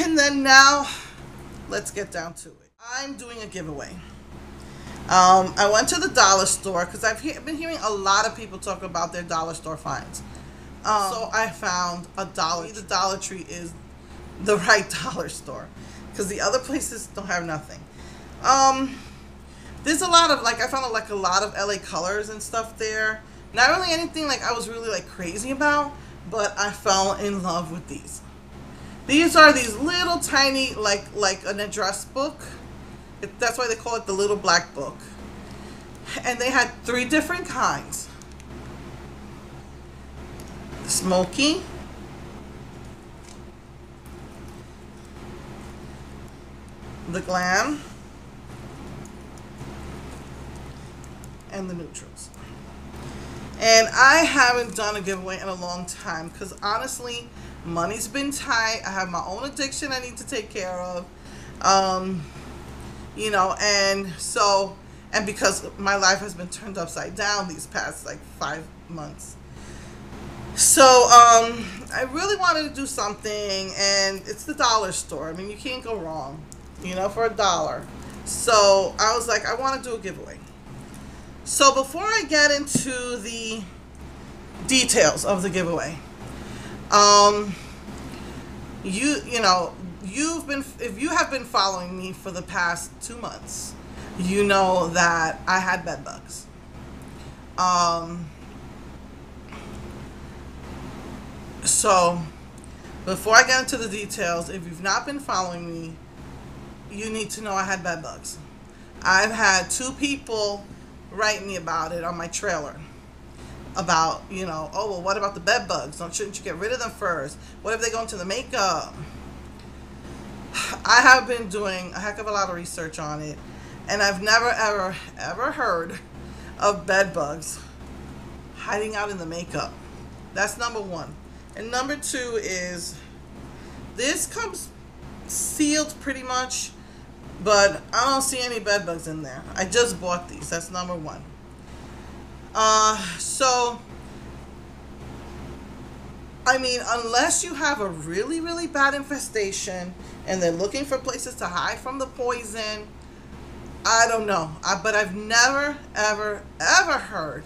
And then now, let's get down to it. I'm doing a giveaway. I went to the dollar store because I've been hearing a lot of people talk about their dollar store finds. So I found a Dollar Tree. The Dollar Tree is the right dollar store because the other places don't have nothing. There's a lot of, like, I found like a lot of LA colors and stuff there. Not really anything like I was really like crazy about, but I fell in love with these. These are these little tiny, like an address book. That's why they call it the little black book. And they had 3 different kinds. The smoky, the glam, and the neutrals. And I haven't done a giveaway in a long time because honestly, money's been tight. I have my own addiction I need to take care of. You know, and so, and because my life has been turned upside down these past like 5 months. So, I really wanted to do something, and it's the dollar store. I mean, you can't go wrong, you know, for $1. So I was like, I want to do a giveaway. So before I get into the details of the giveaway, you know, if you have been following me for the past 2 months, you know that I had bed bugs. So before I get into the details, if you've not been following me, you need to know I had bed bugs. I've had 2 people write me about it on my trailer. About, you know, oh, well, what about the bed bugs? Shouldn't you get rid of them first? What if they go into the makeup? I have been doing a heck of a lot of research on it, and I've never, ever heard of bed bugs hiding out in the makeup. That's number 1. And number 2 is, this comes sealed pretty much, but I don't see any bed bugs in there. I just bought these. That's number 1. So, I mean, unless you have a really, really bad infestation and they're looking for places to hide from the poison, I don't know. But I've never, ever heard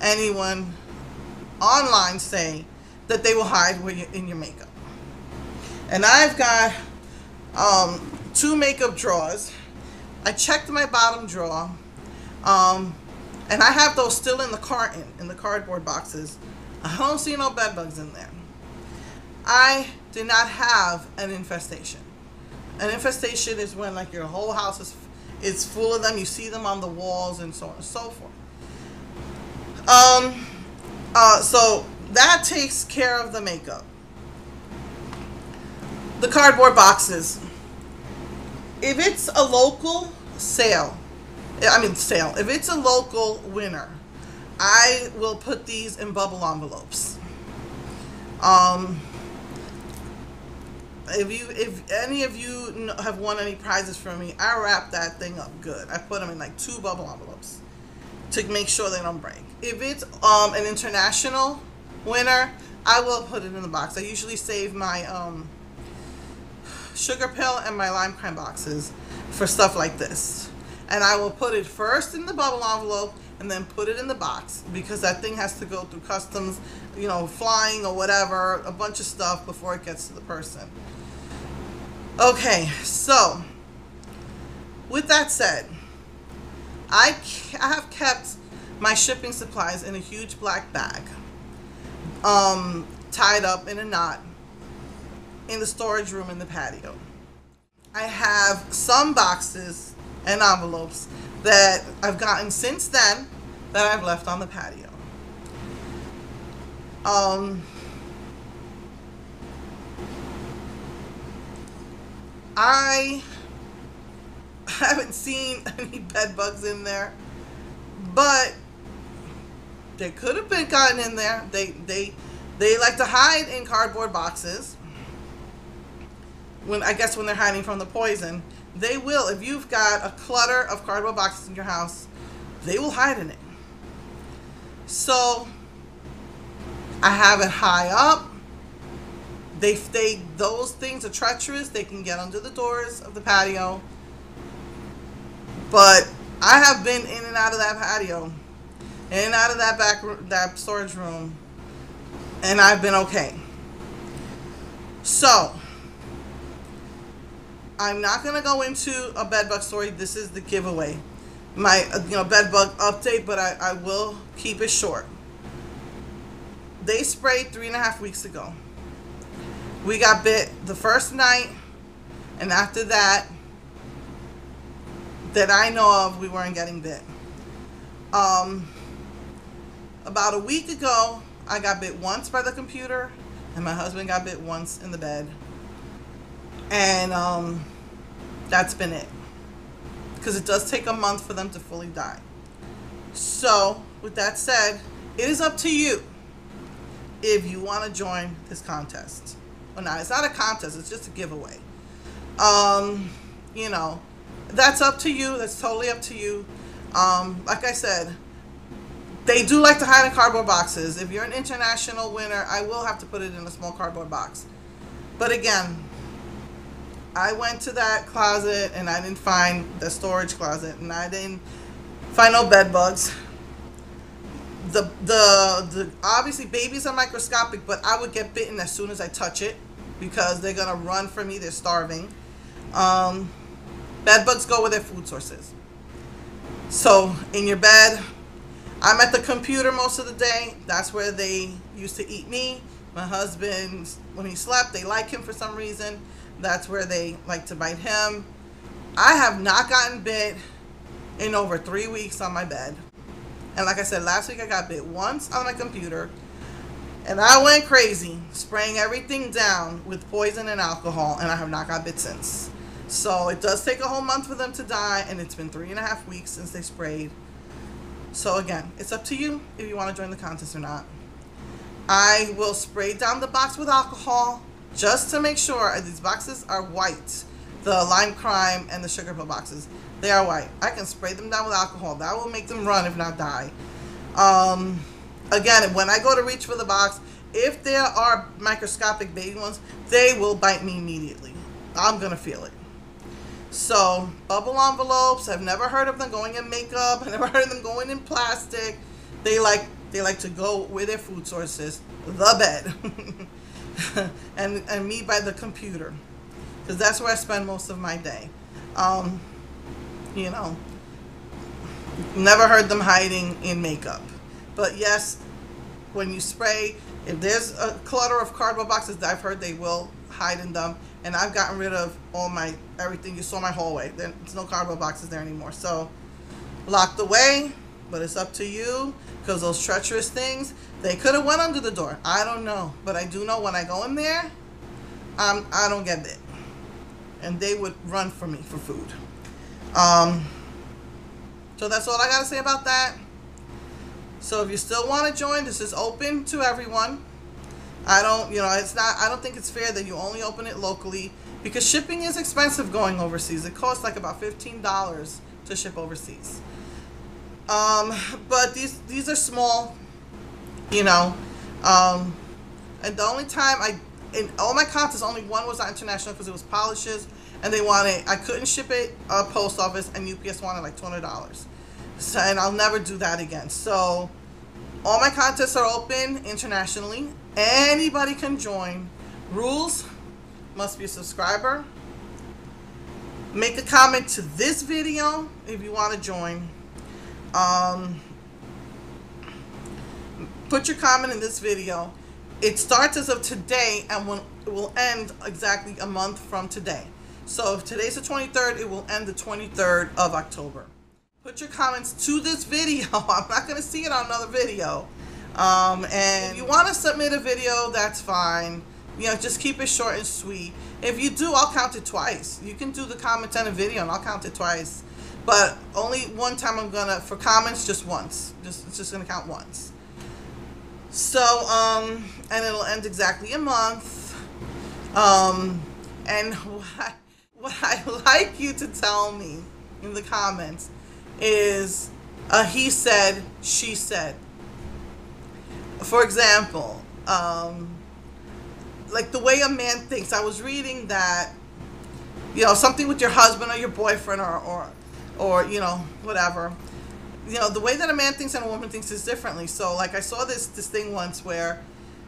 anyone online say that they will hide in your makeup. And I've got 2 makeup drawers. I checked my bottom drawer, and I have those still in the carton, in the cardboard boxes. I don't see no bed bugs in there. I did not have an infestation. An infestation is when like your whole house is full of them. You see them on the walls and so on and so forth. So that takes care of the makeup. The cardboard boxes. If it's a local sale, if it's a local winner, I will put these in bubble envelopes. If any of you have won any prizes from me, I wrap that thing up good. I put them in like 2 bubble envelopes to make sure they don't break. If it's an international winner, I will put it in the box. I usually save my sugar pill and my lime crime boxes for stuff like this. And I will put it first in the bubble envelope and then put it in the box because that thing has to go through customs, you know, flying or whatever, a bunch of stuff before it gets to the person. Okay, so with that said, I have kept my shipping supplies in a huge black bag, tied up in a knot in the storage room in the patio. I have some boxes and envelopes that I've gotten since then that I've left on the patio. I haven't seen any bed bugs in there, but they could have been gotten in there. They like to hide in cardboard boxes. When they're hiding from the poison, they will. If you've got a clutter of cardboard boxes in your house, they will hide in it. So I have it high up, those things are treacherous. They can get under the doors of the patio. But I have been in and out of that patio, in and out of that storage room, and I've been okay. So I'm not gonna go into a bed bug story. This is the giveaway, my bed bug update, but I will keep it short. They sprayed 3.5 weeks ago. We got bit the first night, and after that I know of, we weren't getting bit. About a week ago, I got bit once by the computer, and my husband got bit once in the bed. And that's been it. Because it does take a month for them to fully die. So, with that said, it is up to you if you want to join this contest. Well, no, it's not a contest, it's just a giveaway. That's up to you. That's totally up to you. Like I said, they do like to hide in cardboard boxes. If you're an international winner, I will have to put it in a small cardboard box. But again, I went to that closet and I didn't find the storage closet, and I didn't find no bed bugs. The obviously babies are microscopic, but I would get bitten as soon as I touch it because they're gonna run from me. They're starving. Bed bugs go where their food source is. So in your bed, I'm at the computer most of the day. That's where they used to eat me. My husband, when he slept, they like him for some reason. That's where they like to bite him. I have not gotten bit in over 3 weeks on my bed. And like I said, last week I got bit once on my computer. And I went crazy, spraying everything down with poison and alcohol, and I have not got bit since. So it does take a whole month for them to die, and it's been 3.5 weeks since they sprayed. So again, it's up to you if you want to join the contest or not. I will spray down the box with alcohol just to make sure. These boxes are white. The lime crime and the sugar pill boxes, they are white. I can spray them down with alcohol. That will make them run, if not die. Again, when I go to reach for the box, if there are microscopic baby ones, they will bite me immediately. I'm going to feel it. So, bubble envelopes, I've never heard of them going in makeup. I've never heard of them going in plastic. They like to go where their food source is, the bed. and me by the computer. Because that's where I spend most of my day. Never heard them hiding in makeup. But yes, when you spray, if there's a clutter of cardboard boxes, I've heard they will hide in them. And I've gotten rid of everything. You saw my hallway. There's no cardboard boxes there anymore. So, locked away, but it's up to you. Because those treacherous things, they could have went under the door. I don't know. But I do know when I go in there, I don't get bit. And they would run for me for food. So that's all I got to say about that. So if you still want to join, this is open to everyone. I don't think it's fair that you only open it locally, because shipping is expensive going overseas. It costs like about $15 to ship overseas. But these are small, and the only time in all my contests, only one was not international because it was polishes, and I couldn't ship it post office, and UPS wanted like $200. So, and I'll never do that again. So all my contests are open internationally. Anybody can join. Rules: must be a subscriber. Make a comment to this video if you want to join. Put your comment in this video. It starts as of today and it will end exactly a month from today. So if today's the 23rd, it will end the 23rd of October. Put your comments to this video. I'm not going to see it on another video. And if you want to submit a video, that's fine. Just keep it short and sweet. If you do, I'll count it twice. You can do the comments and a video and I'll count it twice. But only one time for comments, just once. It's just going to count once. So, and it'll end exactly a month. And what I like you to tell me in the comments is he said, she said. For example, like the way a man thinks. I was reading that, you know, something with your husband or your boyfriend or you know, whatever. You know, the way that a man thinks and a woman thinks is differently. So like I saw this thing once where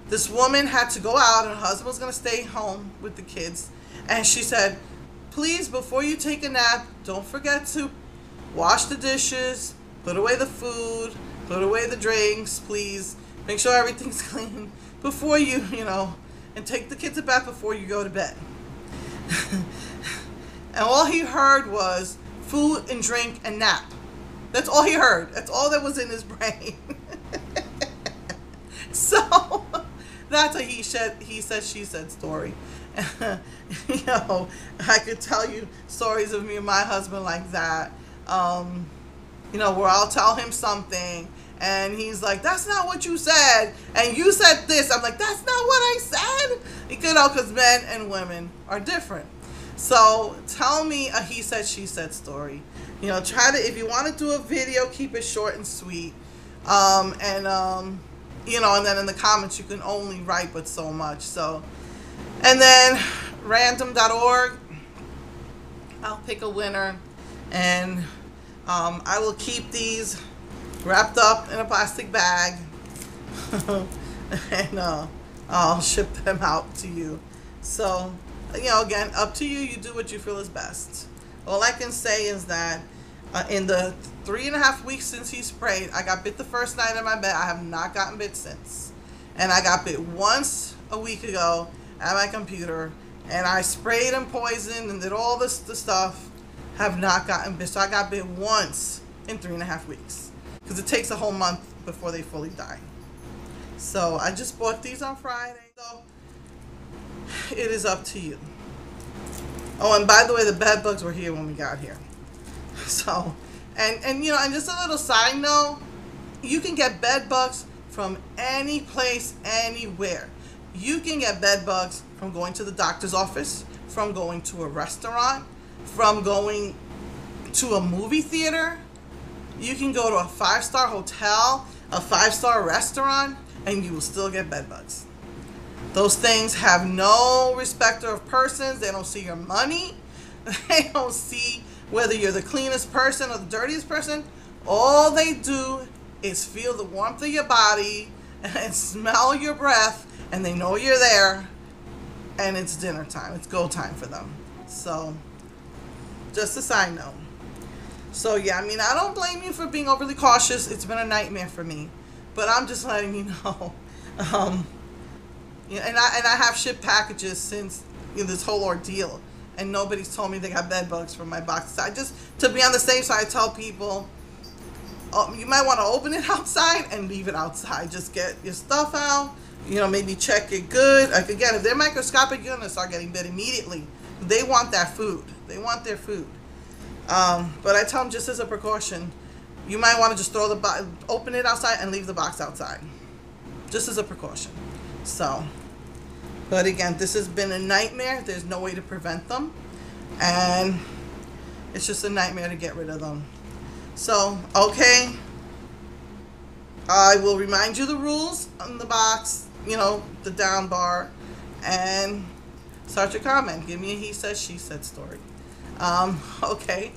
this woman had to go out and her husband was going to stay home with the kids, and she said, please, before you take a nap, don't forget to wash the dishes, put away the food, put away the drinks, please. Make sure everything's clean before you know, and take the kids to bed before you go to bed. And all he heard was food and drink and nap. That's all he heard. That's all that was in his brain. So that's a he said, she said story. You know, I could tell you stories of me and my husband like that. You know, where I'll tell him something and he's like, that's not what you said, and you said this. I'm like, that's not what I said. You know, because men and women are different. So tell me a he said, she said story. You know, try to, if you want to do a video, keep it short and sweet. You know, and then in the comments you can only write but so much. So, and then random.org, I'll pick a winner, and I will keep these wrapped up in a plastic bag and I'll ship them out to you. So, you know, again, up to you. You do what you feel is best. All I can say is that in the 3.5 weeks since he sprayed, I got bit the first night in my bed. I have not gotten bit since. And I got bit once a week ago at my computer, and I sprayed and poisoned and did all the stuff. Have not gotten bit. So I got bit once in 3.5 weeks, because it takes a whole month before they fully die. So I just bought these on Friday. So it is up to you. Oh, and by the way, the bed bugs were here when we got here. So, and you know, and just a little side note, you can get bed bugs from any place, anywhere. You can get bed bugs from going to the doctor's office, from going to a restaurant, from going to a movie theater. You can go to a 5-star hotel, a 5-star restaurant, and you will still get bed bugs. Those things have no respecter of persons. They don't see your money. They don't see whether you're the cleanest person or the dirtiest person. All they do is feel the warmth of your body and smell your breath, and they know you're there, and it's dinner time. It's go time for them. So, just a side note. So yeah, I mean, I don't blame you for being overly cautious. It's been a nightmare for me, but I'm just letting you know. Yeah, and I have shipped packages since, you know, this whole ordeal, and nobody's told me they got bed bugs from my boxes. I just, to be on the safe side, I tell people, you might want to open it outside and leave it outside. Just get your stuff out, you know, maybe check it good. Like, again, if they're microscopic, you're going to start getting bit immediately. They want that food. They want their food. But I tell them, just as a precaution, you might want to just throw the box, open it outside and leave the box outside, just as a precaution. So, but again, this has been a nightmare. There's no way to prevent them, and it's just a nightmare to get rid of them. So, okay, I will remind you the rules on the box, you know, the down bar, and start your comment. Give me a he said, she said story. Okay.